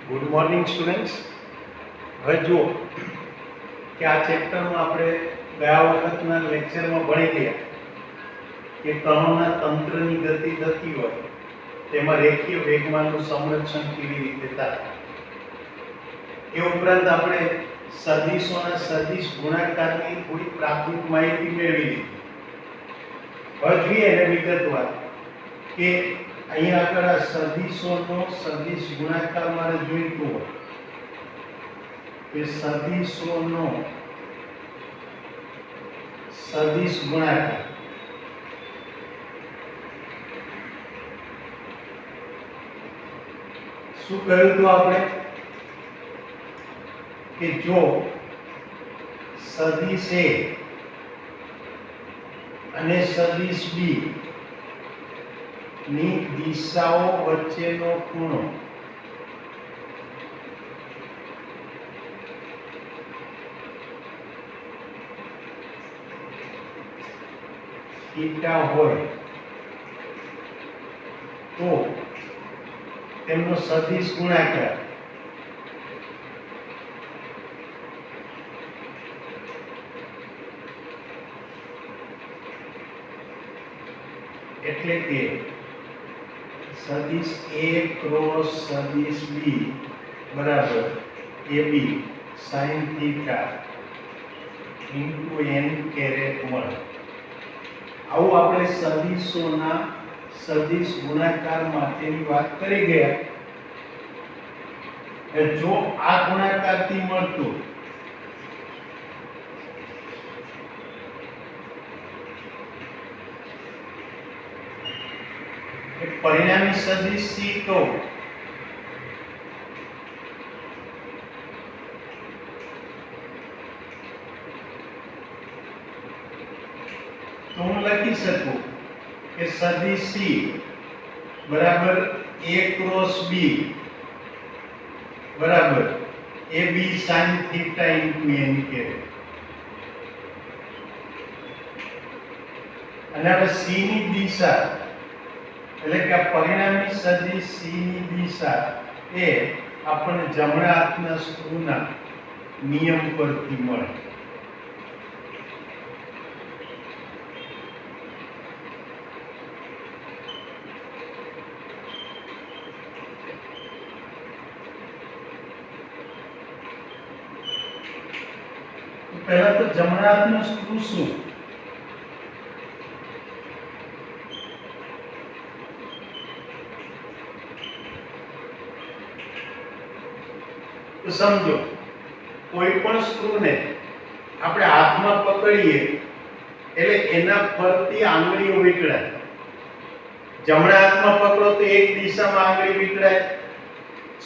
Good morning students. હવે જુઓ કે આ ચેપ્ટરમાં આપણે ગયા વખતના લેક્ચરમાં ભણી ગયા કે કણોના તંત્રની ગતિ થતી હોય તેમાં રેખીય વેગમાનનું સંરક્ષણ કેવી રીતે થાય. એ ઉપરાંત આપણે સદિશોના સદિશ ગુણાકારની થોડી પ્રાથમિક માહિતી મેળવી લીધી. હવે જોઈએ એને વિગતવાર કે અહીંયા આગળ આ સદિશોનો સદિશ ગુણાકાર મારે જોઈતું હોય કે સદિશોનો સદિશ ગુણાકાર શું કહ્યું હતું આપણે કે જો સદિશ A અને સદિશ B ની દિશાઓ વચ્ચેનો ખૂણો થીટા હોય તો તેમનો સદિશ ગુણાકાર એટલે કે સદિશ A ક્રોસ સદિશ B બરાબર AB sin theta into n caret 1. આવું આપણે સદિશોના સદિશ ગુણાકાર માટેની વાત કરી ગયા. જો આ ગુણાકારથી મળતું પરિણામી સદિશ C તો હું લખી શકું કે સદિશ C બરાબર A ક્રોસ B બરાબર AB sin theta into n caret. અને હવે C ની દિશા એટલે કે આ પરિણામી સદિશ C ની દિશા એ આપણને જમણા હાથના સ્ક્રૂના નિયમ પરથી મળે. પહેલા તો જમણા હાથનો સ્ક્રૂ શું? તો સમજો કોઈ પણ સ્ક્રૂને આપણે હાથમાં પકડીએ એટલે એના ફરતી આંગળીઓ વીંટળાય. જમણા હાથમાં પકડો તો એક દિશામાં આંગળી વીંટળાય,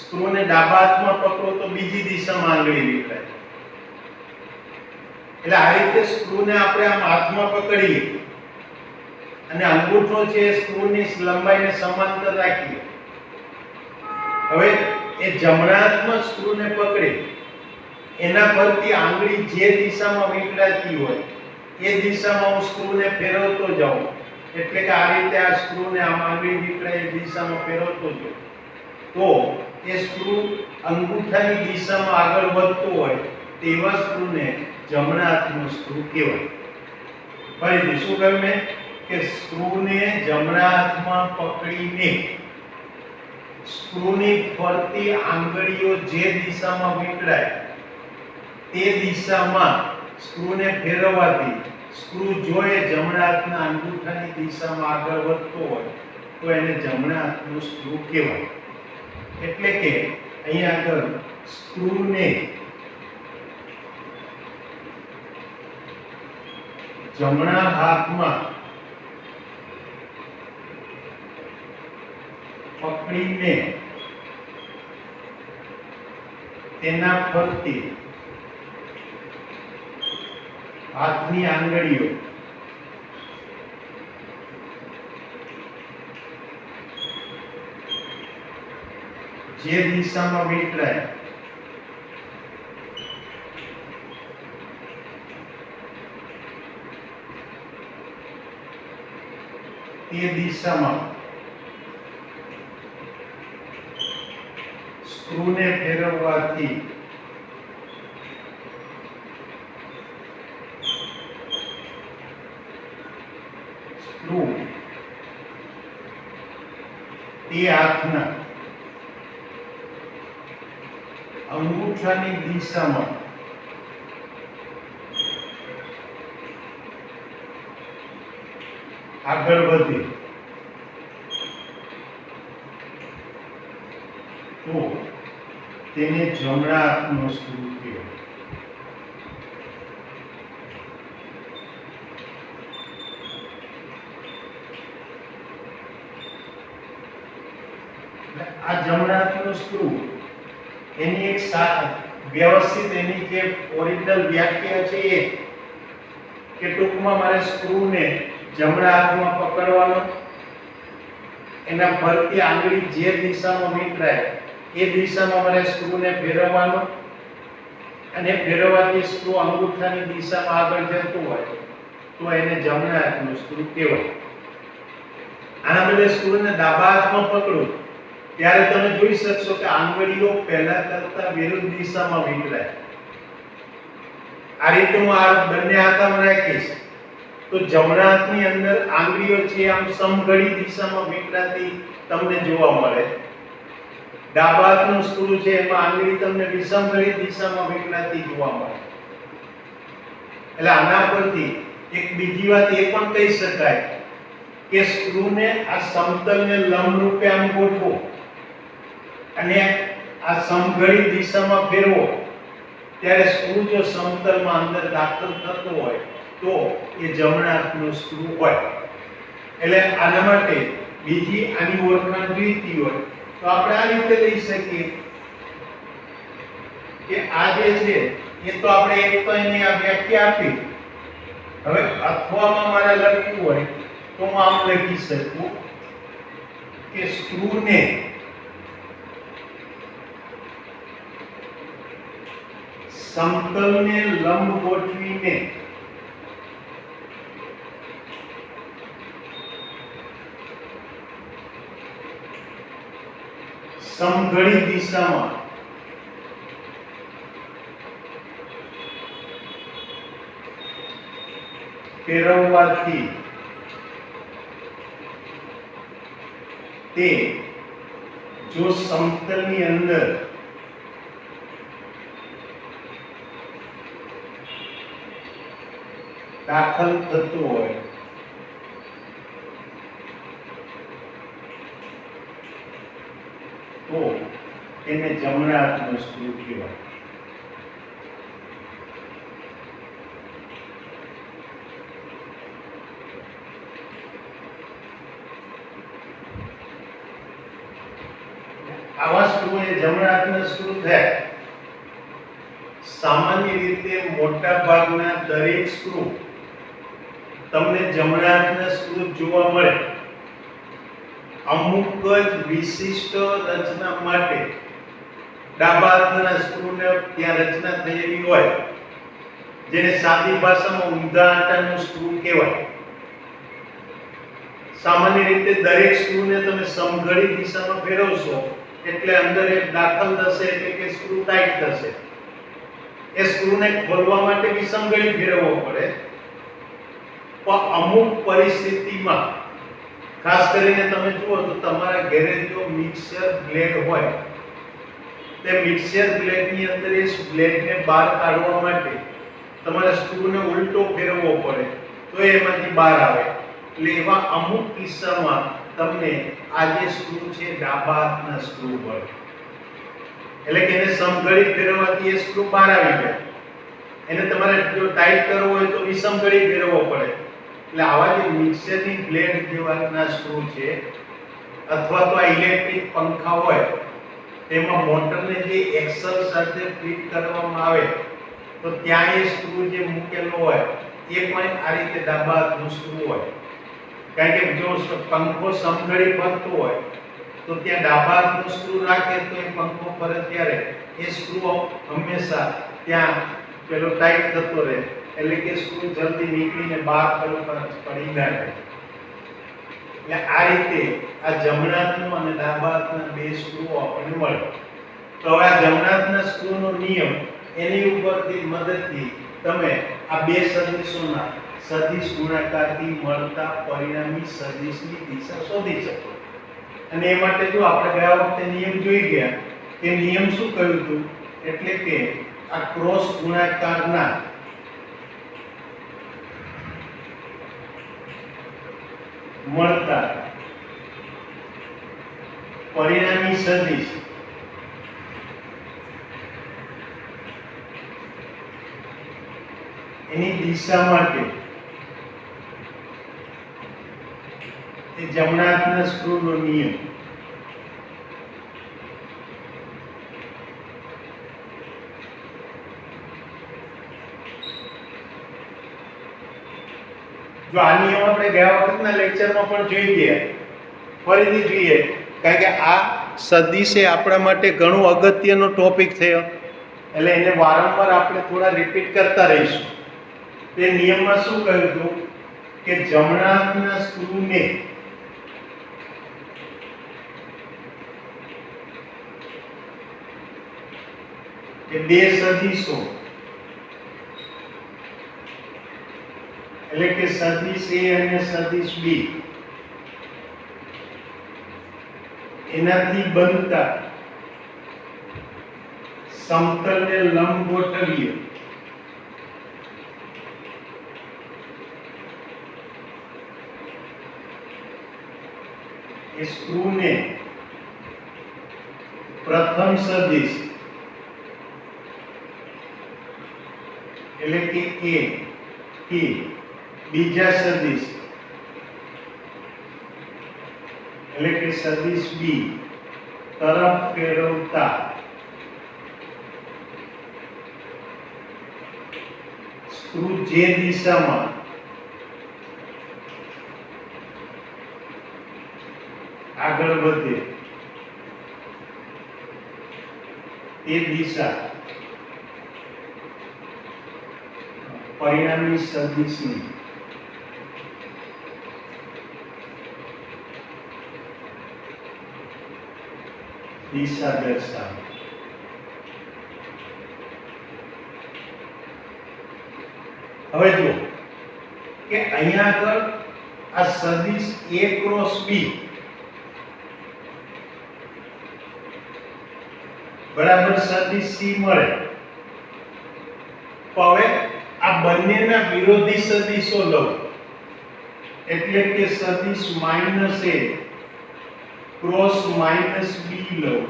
સ્ક્રૂને ડાબા હાથમાં પકડો તો બીજી દિશામાં આંગળી વીંટળાય. એટલે આ રીતે સ્ક્રૂને આપણે આમ હાથમાં પકડીએ અને અંગૂઠો છે એ સ્ક્રૂની લંબાઈને સમાંતર રાખીએ. હવે એ જમણા હાથમાં સ્ક્રૂને પકડી એના પરથી આંગળી જે દિશામાં વીંટળાતી હોય એ દિશામાં હું સ્ક્રૂને ફેરવતો જાઉં. એટલે કે આ રીતે આ સ્ક્રૂને આમ આંગળી વીંટળાય એ દિશામાં ફેરવતો જાઉં તો એ સ્ક્રૂ અંગૂઠાની દિશામાં આગળ વધતો હોય તેવા સ્ક્રૂને જમણા હાથનો સ્ક્રૂ કહેવાય. ફરીથી શું કહ્યું મેં કે સ્ક્રૂને જમણા હાથમાં પકડીને સ્ક્રૂની ફરતી આંગળીઓ જે દિશામાં વીંટળાય તે દિશામાં સ્ક્રૂને ફેરવવાથી સ્ક્રૂ જો એ જમણા હાથના અંગૂઠાની દિશામાં આગળ વધતો હોય તો એને જમણા હાથનો સ્ક્રૂ કહેવાય. એટલે કે અહીંયા આગળ સ્ક્રૂને જમણા હાથમાં પકડીને તેના ફરતી હાથની આંગળીઓ જે દિશામાં વીંટળાય તે દિશામાં સ્ક્રૂને ફેરવવાથી સ્ક્રૂ તે હાથના અંગૂઠાની દિશામાં આગળ વધે તો તેને જમણા હાથનો સ્ક્રૂ કહેવાય. આ જમણા હાથનો સ્ક્રૂ એની એક વ્યવસ્થિત એની જે ઓરિજિનલ વ્યાખ્યા છે એ કે ટૂંકમાં મારે સ્ક્રૂને જમણા હાથમાં પકડવાનો, એના ફરતી આંગળી જે દિશામાં વીંટળાય એ દિશામાં મારે સ્ક્રૂને ફેરવવાનો, અને ફેરવવાથી સ્ક્રૂ અંગૂઠાની દિશામાં આગળ જતું હોય તો એને જમણા હાથનો સ્ક્રૂ કહેવાય. આના બદલે સ્ક્રૂને ડાબા હાથમાં પકડો ત્યારે તમે જોઈ શકશો કે આંગળીઓ પહેલા કરતા વિરુદ્ધ દિશામાં વીંટળાય. આ રીતે હું આ બંને હાથમાં રાખીશ તો જમણા હાથની અંદર આંગળીઓ છે આમ સમઘડી દિશામાં વીંટળાતી તમને જોવા મળે. ડાબા હાથનો સ્ક્રૂ છે એમાં આંગળી તમને વિષમઘડી દિશામાં વીંટળાતી જોવા મળે. એટલે આના પરથી એક બીજી વાત એ પણ કહી શકાય કે સ્ક્રૂને આ સમતલને લંબ રૂપે આમ ગોઠવો અને આ સમઘડી દિશામાં ફેરવો ત્યારે સ્ક્રૂ જો સમતલમાં અંદર દાખલ થતો હોય તો એ જમણા હાથનો સ્ક્રૂ હોય. એટલે આના માટે બીજી આની ઓળખાણ જોઈતી હોય તો આપણે આ રીતે લઈ શકીએ કે આ જે છે એ તો આપણે એક તો એની આ વ્યાખ્યા આપી. હવે અથવામાં મારે લખવું હોય તો હું આમ લખી શકું કે સ્ક્રૂને સમતલને લંબ ગોઠવીને સમઘડી દિશામાં ફેરવવાથી તે જો સમતલની અંદર દાખલ થતું હોય તો એને જમણા હાથનો સ્ક્રૂ કહેવાય. આવા સ્ક્રૂ એ જમણા હાથના સ્ક્રૂ થાય. સામાન્ય રીતે મોટા ભાગના દરેક સ્ક્રૂ તમને જમણા હાથના સ્ક્રૂ જોવા મળે. અમુક જ વિશિષ્ટ રચના માટે ડાબા હાથના સ્ક્રૂને ત્યાં રચના થયેલી હોય જેને સાદી ભાષામાં ઊંધા આંટાનો સ્ક્રૂ કહેવાય. સામાન્ય રીતે દરેક સ્ક્રૂને તમે સમઘડી દિશામાં ફેરવશો એટલે અંદર એક દાખલ થશે એટલે કે સ્ક્રૂ ટાઈટ થશે. એ સ્ક્રૂને ખોલવા માટે વિષમઘડી ફેરવવો પડે. પણ અમુક પરિસ્થિતિમાં ખાસ કરીને તમે જુઓ તો તમારા ઘરે જો મિક્સર બ્લેડ હોય તે મિક્સર બ્લેડની અંદર એ બ્લેડને બહાર કાઢવા માટે તમારે સ્ક્રૂને ઉલટો ફેરવવો પડે તો એમાંથી બહાર આવે. એટલે એવા અમુક કિસ્સામાં તમને આ જે સ્ક્રૂ છે ડાબા હાથના સ્ક્રૂ હોય. એટલે કે એને સમઘડી ફેરવવાથી એ સ્ક્રૂ બહાર આવી જાય. એને તમારે જો ટાઈટ કરવો હોય તો વિષમઘડી ફેરવવો પડે. એટલે આવા જે મિક્સરની બ્લેડ જેવાના સ્ક્રૂ છે અથવા તો આ ઇલેક્ટ્રિક પંખા હોય તેમાં મોટરને જે એક્સલ સાથે ફિટ કરવામાં આવે તો ત્યાં એ સ્ક્રૂ જે મૂકેલો હોય એ પણ આ રીતે ડાબા હાથનો સ્ક્રૂ હોય. કારણ કે જો પંખો સમઘડી ફરતો હોય તો ત્યાં ડાબા હાથનો સ્ક્રૂ રાખે તો એ પંખો ફરે ત્યારે એ સ્ક્રૂ હંમેશા ત્યાં પેલો ટાઈટ થતો રહે. એટલે કે સ્ક્રૂ જલ્દી નીકળીને બહાર પડી ના જાય. એટલે આ રીતે આ જમણા હાથનો અને ડાબા હાથના બે સ્ક્રૂ આપણને મળે. તો હવે આ જમણા હાથના સ્ક્રૂનો નિયમ એની ઉપરથી મદદથી તમે આ બે સદિશોના સદિશ ગુણાકારથી મળતા પરિણામી સદિશની દિશા શોધી શકો. અને એ માટે જો આપણે ગયા વખતે નિયમ જોઈ ગયા કે નિયમ શું કહ્યું હતું, એટલે કે આ ક્રોસ ગુણાકારના મળતા પરિણામી સદિશ એની દિશા માટે એ જમણા હાથના સ્ક્રૂનો નિયમ જો આ નિયમ આપણે ગયા વખતના લેક્ચરમાં પણ જોઈ ગયા, ફરીથી જોઈએ, કારણ કે આ સદિશ એ આપણા માટે ઘણો અગત્યનો ટોપિક થયો, એટલે એને વારંવાર આપણે થોડા રિપીટ કરતા રહીશું. તે નિયમમાં શું કહ્યું હતું કે જમણા હાથના સ્ક્રૂને એ બે સદિશો એટલે કે સદિશ A અને સદિશ B એનાથી બનતા સમતલને લંબ ગોઠવીએ એ સ્ક્રૂને પ્રથમ સદિશ એટલે કે A થી બીજા સદિશ એટલે કે સદિશ B તરફ ફેરવતા સ્ક્રૂ જે દિશામાં આગળ વધે તે દિશા પરિણામી સદિશની દિશા દર્શાવે. હવે જો કે અહીંયા આગળ આ સદિશ A ક્રોસ B બરાબર સદિશ C મળે, તો હવે આ બંનેના વિરોધી સદિશો લઉં, એટલે કે સદિશ -A ક્રોસ -B લઉં,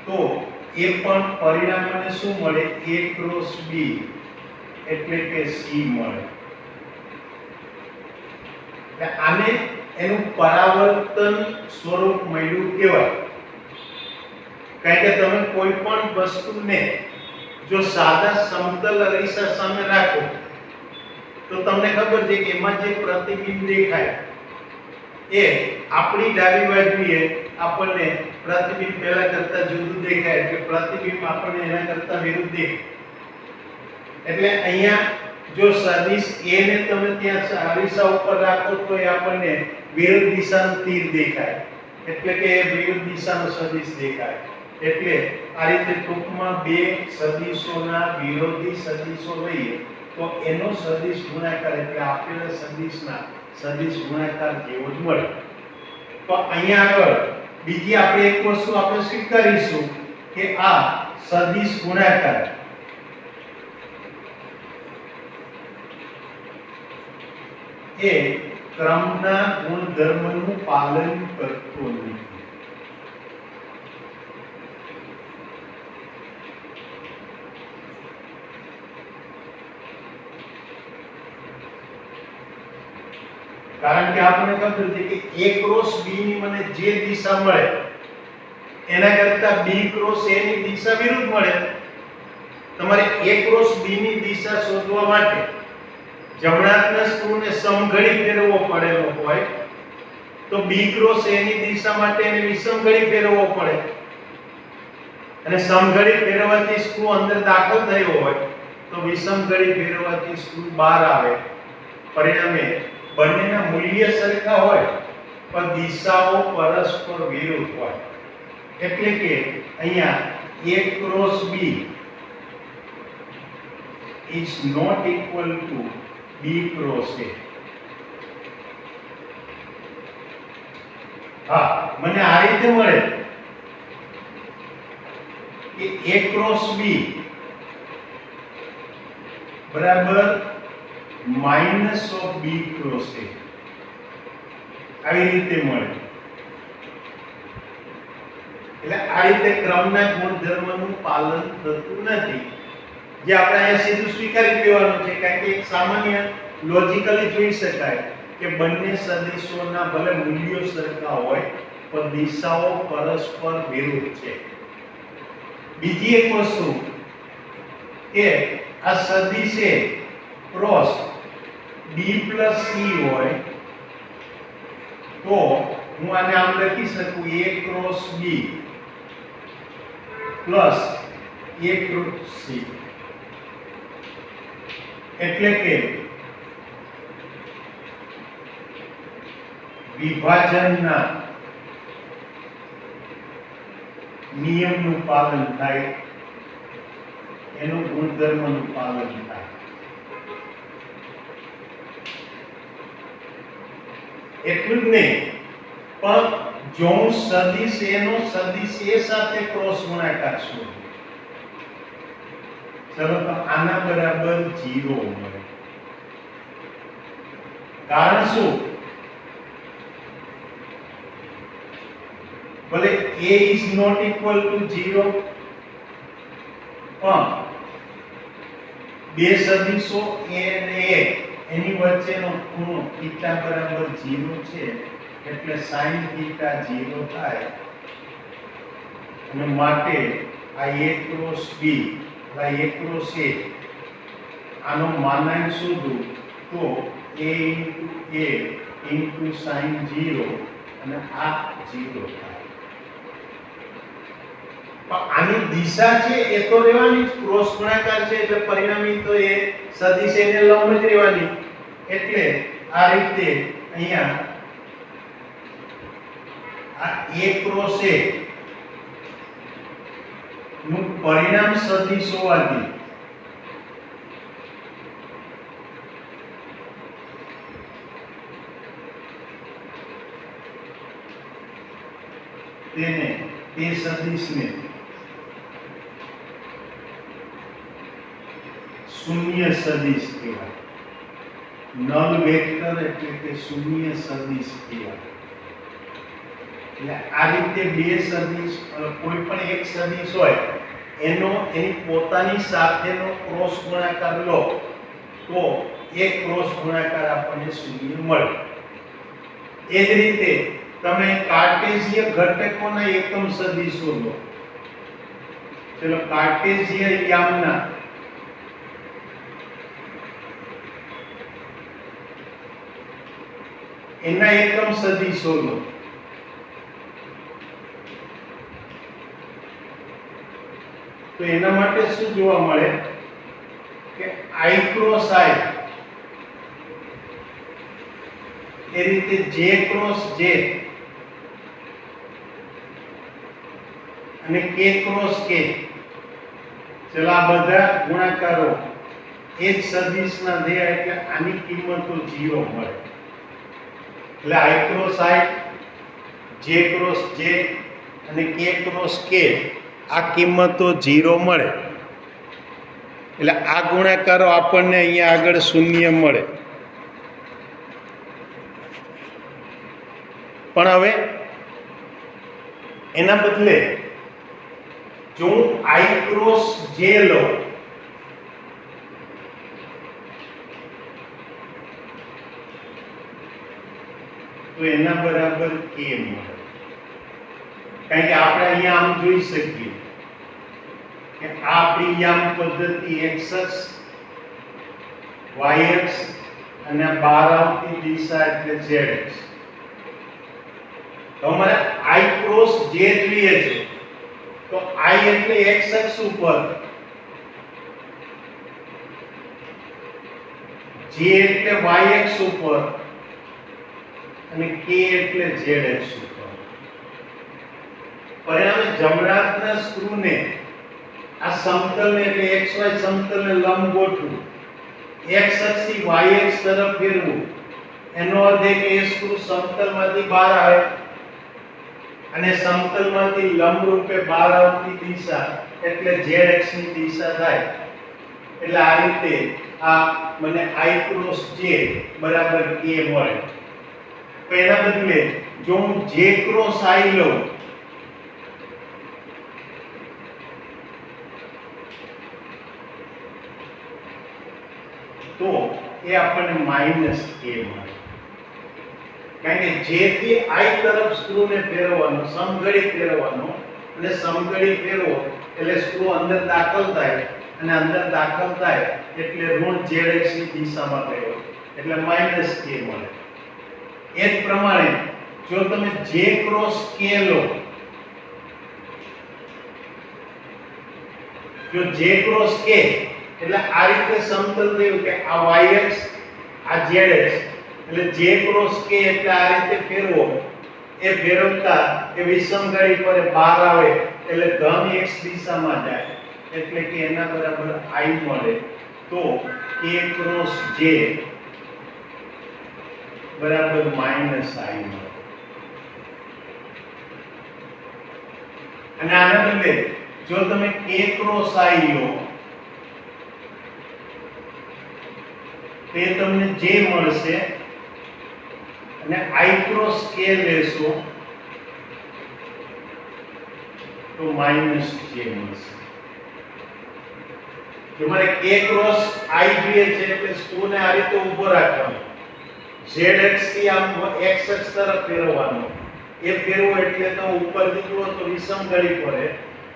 તો એ પણ પરિણામને શું મળે, A ક્રોસ B એટલે કે C મળે. આને એનું પરાવર્તન સ્વરૂપ મળ્યું કહેવાય. કારણ કે તમે કોઈ પણ વસ્તુને જો સાદા સમતલ અરીસા સામે રાખો તો તમને ખબર છે કે એમાં જે પ્રતિબિંબ દેખાય એ આપણી ડાબી બાજુએ આપણને પ્રતિબિંબ પહેલા કરતા જુદું દેખાય, એટલે પ્રતિબિંબ આપણને એના કરતા વિરુદ્ધ દેખાય. એટલે અહીંયા જો સદિશ A ને તમે ત્યાં અરીસા ઉપર રાખો તો એ આપણને વિરુદ્ધ દિશાનું તીર દેખાય, એટલે કે એ વિરુદ્ધ દિશાનો સદિશ દેખાય. એટલે આ રીતે ટૂંકમાં બે સદિશોના વિરોધી સદિશો લઈએ તો એનો સદિશ ગુણાકાર એટલે આપેલા સદિશના સદિશ ગુણાકાર જેવો જ મળે. તો અહીંયા આગળ બીજી આપણે એક વસ્તુ આપણે સ્વીકારીશું કે આ સદિશ ગુણાકાર એ ક્રમના ગુણધર્મનું પાલન કરતો નથી. કારણ કે આપણને ખબર છે કે A ક્રોસ B ની મને જે દિશા મળે એના કરતા B ક્રોસ A ની દિશા વિરુદ્ધ મળે. તમારે A ક્રોસ B ની દિશા શોધવા માટે જમણા હાથના સ્ક્રૂને સમઘડી ફેરવવો પડેલો હોય તો B ક્રોસ A ની દિશા માટે એને વિષમઘડી ફેરવવો પડે, અને સમઘડી ફેરવવાથી સ્ક્રૂ અંદર દાખલ થયો હોય તો વિષમઘડી ફેરવવાથી સ્ક્રૂ બહાર આવે. પરિણામે બંનેના મૂલ્ય સરખા હોય પણ દિશાઓ પરસ્પર વિરુદ્ધ હોય. એટલે કે અહીંયા A cross B is not equal to B cross A. હા, મને આ રીતે મળે કે A ક્રોસ B બરાબર minus of B cross A. આવી રીતે મળે. એટલે આ રીતે ક્રમના ગુણધર્મનું પાલન થતું નથી, જે આપણે અહીંયા સીધું સ્વીકારી લેવાનું છે, કારણ કે એક સામાન્ય લોજિકલી જોઈ શકાય કે બંને સદિશોના ભલે મૂલ્યો સરખા હોય પણ દિશાઓ પરસ્પર વિરુદ્ધ છે. બીજી એક વસ્તુ કે આ સદિશ એ ક્રોસ B + C હોય તો હું આને આમ લખી શકું A cross B plus A cross C. એટલે કે વિભાજનના નિયમનું પાલન થાય, એનું ગુણધર્મનું પાલન થાય. એટલું જ નહીં, પણ જો હું સદિશ A નો સદિશ A સાથે ક્રોસ ગુણાકાર શોધું, ચલો તો આના બરાબર 0 મળે. કારણ શું? ભલે A is not equal to 0, પણ બે સદિશો A અને A એની વચ્ચેનો ખૂણો θ બરાબર 0 છે, એટલે sin θ 0 થાય. અને માટે આ A ક્રોસ B આ A ક્રોસ A આનો માનાંક શોધું તો A into sin 0 અને આ 0 થાય. પણ આની દિશા છે એ તો રહેવાની જ, ક્રોસ ગુણાકાર છે એટલે પરિણામી તો એ સદિશ એને લંબ જ રહેવાની. એટલે આ રીતે અહીંયા આ A ક્રોસ A નું પરિણામ સદિશ હોવાથી તેને તે સદિશને શૂન્ય સદિશ કહેવાય. નલ વેક્ટર એટલે કે શૂન્ય સદિશ કહેવાય. એટલે આ રીતે બે સદિશ, કોઈ પણ એક સદિશ હોય એની પોતાની સાથેનો ક્રોસ ગુણાકાર લો તો એક ક્રોસ ગુણાકાર આપણને શૂન્ય મળે. એ જ રીતે તમે કાર્ટેશિય ઘટકોના એકમ સદિશો લો. ચલો કાર્ટેશિય યામના એના એકમ સદિશો લો. તો એના માટે શું જોવા મળે કે I ક્રોસ I એ રીતે J ક્રોસ J અને K ક્રોસ K, ચલો આ બધા ગુણાકારો એ જ સદિશના થયા એટલે આની કિંમતો 0 મળે. એટલે I cross I, J cross J અને K ક્રોસ K આ કિંમતો 0 મળે. એટલે આ ગુણાકારો આપણને અહીંયા આગળ શૂન્ય મળે. પણ હવે એના બદલે જો હું I ક્રોસ J લઉં તો એના બરાબર K મળે. કારણ કે આપણે અહીંયા આમ જોઈ શકીએ કે આ આપણી યામ પદ્ધતિ x અક્ષ y અક્ષ અને બહાર આવતી દિશા એટલે z અક્ષ. તો અમારે I ક્રોસ J જોઈએ છે તો I એટલે x અક્ષ ઉપર, J એટલે y અક્ષ ઉપર અને K એટલે z અક્ષ ઉપર. પરિણામે જમણા હાથના સ્ક્રૂને આ સમતલને એટલે XY સમતલને લંબ ગોઠવું, x અક્ષથી y અક્ષ તરફ ફેરવું. એનો અર્થ એ કે સ્ક્રૂ સમતલમાંથી બહાર આવે અને સમતલમાંથી લંબ રૂપે બહાર આવતી દિશા એટલે z અક્ષની દિશા થાય. એટલે આ રીતે આ મને I ક્રોસ J બરાબર K મળે. તો એના બદલે જો હું J ક્રોસ I લઉં તો એ આપણને માઈનસ K મળે. કારણ કે J થી I તરફ સ્ક્રૂને ફેરવવાનો, સમઘડી ફેરવવાનો, અને સમઘડી ફેરવો એટલે સ્ક્રૂ અંદર દાખલ થાય અને અંદર દાખલ થાય એટલે ઋણ z અક્ષની દિશામાં ગયો એટલે માઈનસ K મળે. એ જ પ્રમાણે જો તમે J ક્રોસ K લો, જો J ક્રોસ K એટલે આ રીતે સમતલ થયું કે આ y અક્ષ આ z અક્ષ એટલે J ક્રોસ K એટલે આ રીતે ફેરવો. એ ફેરવતા એ વિષમઘડી પર બહાર આવે એટલે ધન x દિશામાં જાય એટલે કે એના બરાબર I મળે. તો K ક્રોસ J બરાબર માઈનસ I મળે. અને આના બદલે જો તમે K ક્રોસ I લો તે તમને J મળશે અને I ક્રોસ K લેશો તો માઈનસ J મળશે. તમારે K ક્રોસ I જોઈએ છે એટલે સ્ક્રૂને આ રીતે ઊભો રાખવાનો, z અક્ષથી આમ x અક્ષ તરફ ફેરવવાનો. એ ફેરવો એટલે તો ઉપરથી જુઓ તો વિષમઘડી પડે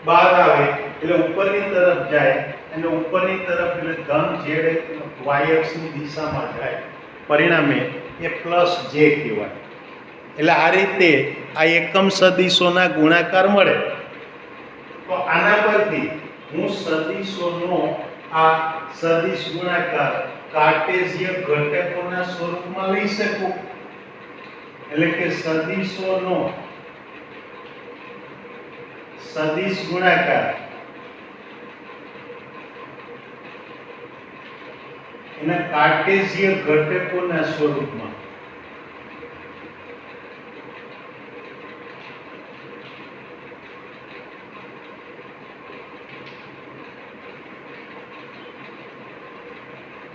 બહાર આવે એટલે ઉપરની તરફ જાય અને ઉપરની તરફ એટલે ધન z y અક્ષની દિશામાં જાય. પરિણામે એ પ્લસ J કહેવાય. એટલે આ રીતે આ એકમ સદિશોના ગુણાકાર મળે. તો આના પરથી હું સદિશોનો આ સદિશ ગુણાકાર કાર્ટેશિયન ઘટકોના સ્વરૂપમાં લઈ શકું. એટલે કે સદિશોનો સદિશ ગુણાકાર એના કાર્ટેશિયન ઘટકોના સ્વરૂપમાં.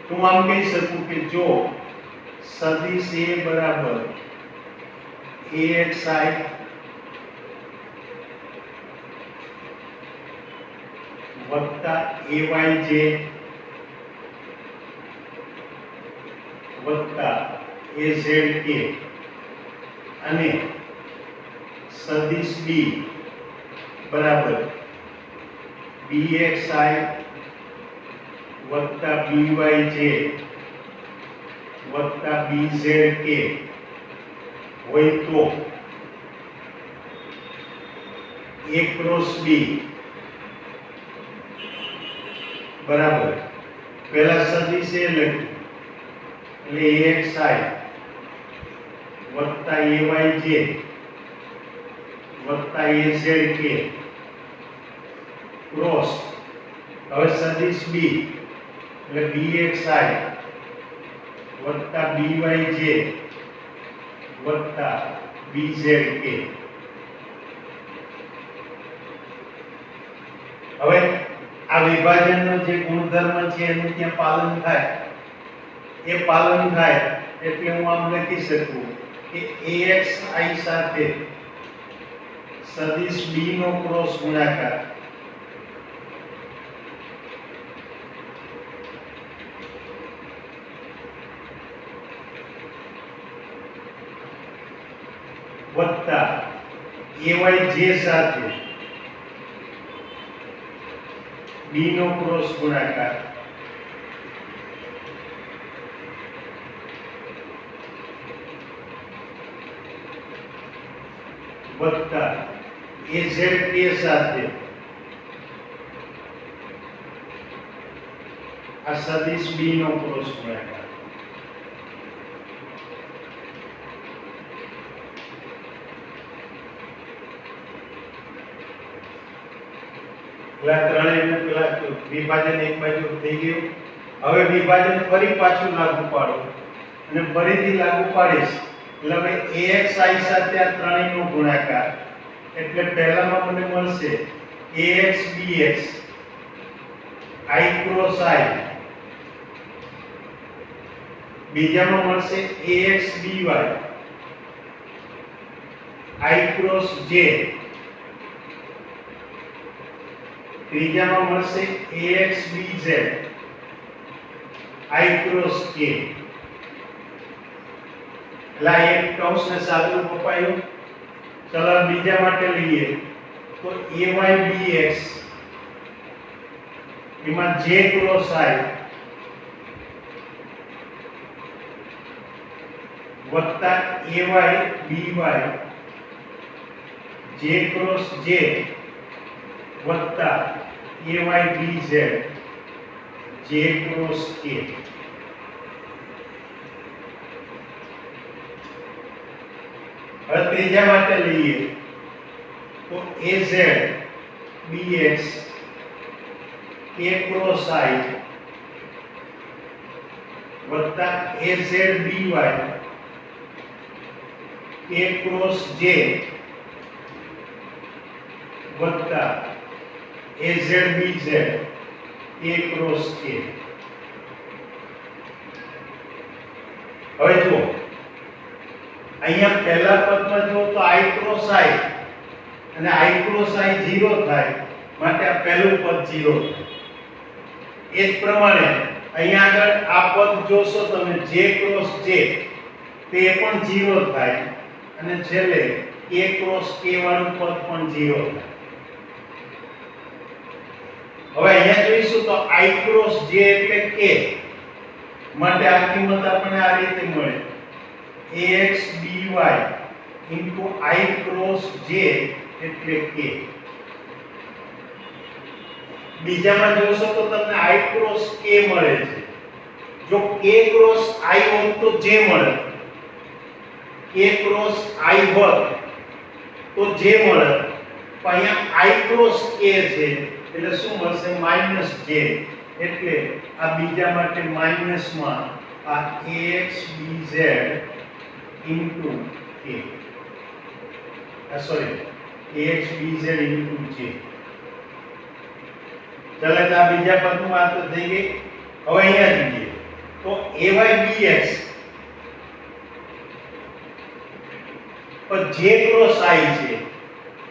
હું આમ કહી શકું કે જો સદિશ A બરાબર AXI વત્તા AYJ વત્તા AZK અને સદિશ B બરાબર BXI વત્તા BYJ વત્તા BZK હોય તો A ક્રોસ B બરાબર પહેલા સદિશ A લખ્યું એટલે AXI વત્તા AYJ વત્તા AZK ક્રોસ હવે સદિશ B એટલે BXI વત્તા BYJ વત્તા BZK. હવે આ વિભાજનનો જે ગુણધર્મ છે એનું ત્યાં પાલન થાય. એ પાલન થાય એટલે હું આમ લખી શકું કે AXI સાથે સદિશ B નો ક્રોસ ગુણાકાર વત્તા AYJ સાથે B નો ક્રોસ ગુણાકાર વત્તા AZK સાથે આ સદિશ B નો ક્રોસ ગુણાકાર. પેલા ત્રણેયને પેલા વિભાજન એક બાજુ થઈ ગયું. હવે વિભાજન ફરી પાછું લાગુ પાડો અને ફરીથી લાગુ પાડીશ એટલે હવે ax i સાથે આ ત્રણેયનો ગુણાકાર એટલે પહેલામાં મને મળશે ax bx i cross i, બીજામાં મળશે ax by i cross j, ત્રીજામાં મળશે ax bz i cross k. એટલે એક કૌંસને સાદુરૂપ અપાયું. ચલો બીજા માટે લઈએ તો ay bx એમાં j ક્રોસ i વત્તા ay by j cross j વત્તા ay bz j cross k. હવે ત્રીજા માટે લઈએ તો az bx k cross i વત્તા az by k cross j વત્તા az bz k cross k. હવે જુઓ અહીંયા પહેલા પદમાં જો તો i ક્રોસ i અને i ક્રોસ i 0 થાય માટે આ પહેલું પદ 0 થાય. એ જ પ્રમાણે અહીંયા આગળ આ પદ જોશો તમે j ક્રોસ j તે પણ 0 થાય અને છેલ્લે k ક્રોસ k વાળું પદ પણ 0 થાય. હવે અહીંયા જોઈશું તો i ક્રોસ j એટલે k માટે આ કિંમત આપણને આ રીતે મળે ax by into i cross j એટલે k. બીજામાં જોશો તો તમને i ક્રોસ k મળે છે. જો k ક્રોસ i હોત તો j મળે, k ક્રોસ i હોત તો j મળે, પણ અહીંયા i ક્રોસ k છે એટલે શું મળશે માઈનસ j. એટલે આ બીજા માટે માઈનસમાં આ ax bz into k sorry ax bz into j. ચાલો આ બીજા પદનું વાત તો થઈ ગઈ. હવે અહીંયા જોઈએ તો ay bx પર j ક્રોસ i છે.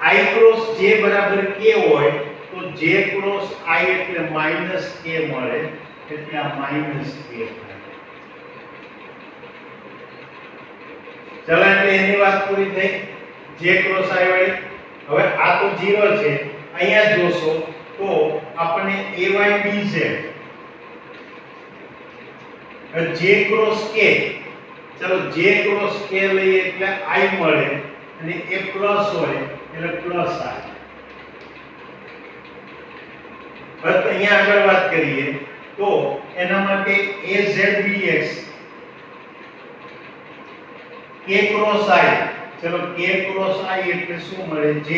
i ક્રોસ j બરાબર k હોય તો j ક્રોસ i એટલે માઈનસ k મળે એટલે આ માઈનસ k થાય. ચાલો એટલે એની વાત પૂરી થઈ j ક્રોસ i વાળી. હવે આ તો 0 છે. અહીંયા જોશો તો આપણે ay bz j cross k, ચલો j ક્રોસ k લઈએ એટલે i મળે અને એ પ્લસ હોય એટલે પ્લસ i. હવે અહીંયા આગળ વાત કરીએ તો એના માટે az bx k cross i, ચલો k ક્રોસ i એટલે શું મળે j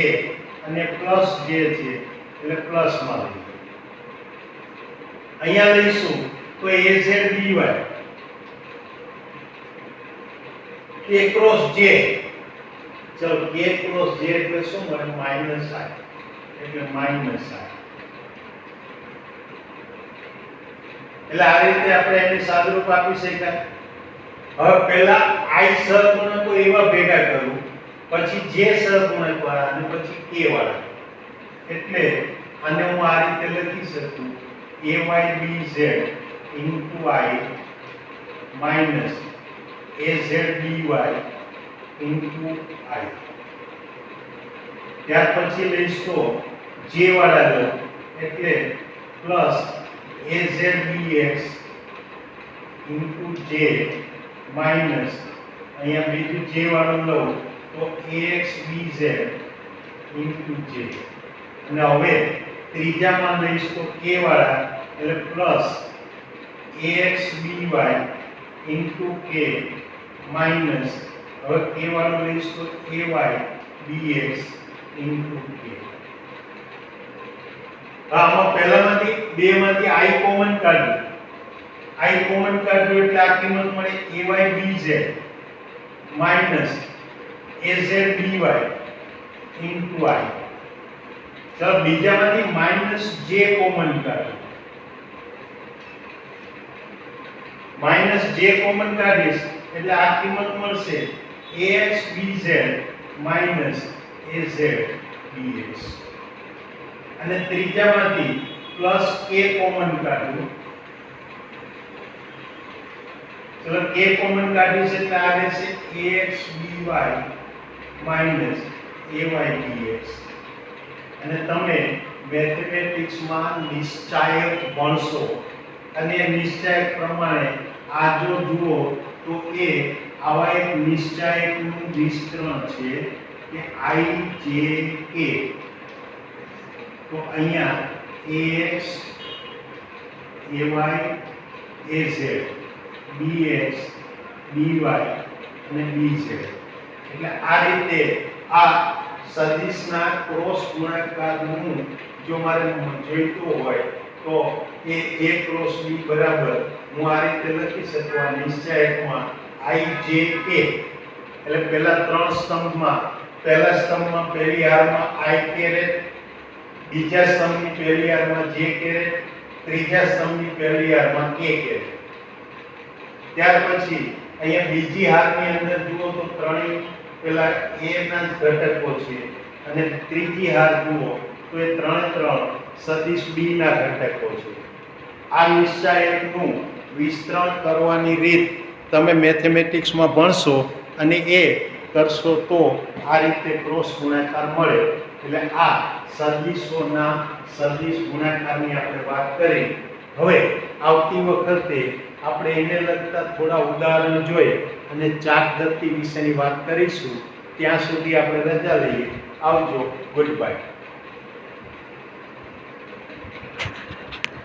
અને પ્લસ j છે એટલે પ્લસ માં લઈએ. અહીંયા લઈશું તો az by k cross j, ચલો k ક્રોસ j એટલે શું મળે માઈનસ i એટલે માઈનસ i. એટલે આ રીતે આપણે એને સાદુરૂપ આપી શકાય. હવે પહેલા i સહગુણકો એવા ભેગા કરું, પછી j સહગુણક વાળા અને પછી k વાળા. એટલે આને હું આ રીતે લખી શકું ay bz into i minus az by into i. ત્યાર પછી લઈશ તો j વાળા લો એટલે plus az bx into j minus અહીંયા બીજું j વાળું લઉં તો ax bz into j. અને હવે ત્રીજામાં લઈશ તો k વાળા એટલે plus ax by into k minus હવે k વાળું લઈશ તો ay bx into k. હા, આમાં પહેલામાંથી બેમાંથી i કોમન કાઢ્યું. i કોમન કાઢ્યું એટલે આ કિંમત મળે aybz minus azby into i. ચાલો બીજામાંથી માઈનસ j કોમન કાઢો. માઈનસ j કોમન કાઢીશ એટલે આ કિંમત મળશે axbz માઈનસ azbx. અને ત્રીજામાંથી પ્લસ k કોમન કાઢો. ચલો k કોમન કાઢીશ એટલે આ રહેશે axby માઈનસ aybx. અને તમે મેથેમેટિક્સ માં નિશ્ચાયક ભણશો અને નિશ્ચાયક પ્રમાણે આ જો જુઓ તો એ આવા એક નિશ્ચાયકનું વિસ્તરણ છે કે i j k. તો અહીંયા ax ay az bx by અને bz. એટલે આ રીતે આ સદિશના ક્રોસ ગુણાકારનું જો મારે જોઈતું હોય તો એ a ક્રોસ b બરાબર હું આ રીતે લખી શકું. આ નિશ્ચાયકમાં i j k એટલે પહેલા ત્રણ સ્તંભમાં પહેલા સ્તંભમાં પહેલી હારમાં i કેરેટ, બીજા સ્તંભની પહેલી હારમાં j કેરેટ, ત્રીજા સ્તંભની પહેલી હારમાં k કેરેટ. ત્યાર પછી અહીંયા બીજી હારની અંદર જુઓ તો ત્રણેય પેલા a ના જ ઘટકો છે અને ત્રીજી હાર જુઓ તો એ ત્રણ સદિશ b ના ઘટકો છે. આ નિશ્ચાયકનું વિસ્તરણ કરવાની રીત તમે મેથેમેટિક્સમાં ભણશો અને એ કરશો તો આ રીતે ક્રોસ ગુણાકાર મળે. એટલે આ સદિશોના સદિશ ગુણાકારની આપણે વાત કરી. હવે આવતી વખતે આપણે એને લગતા થોડા ઉદાહરણ જોઈ અને ચાક ગતિ વિશેની વાત કરીશું. ત્યાં સુધી આપણે રજા લઈએ. આવજો. Good bye.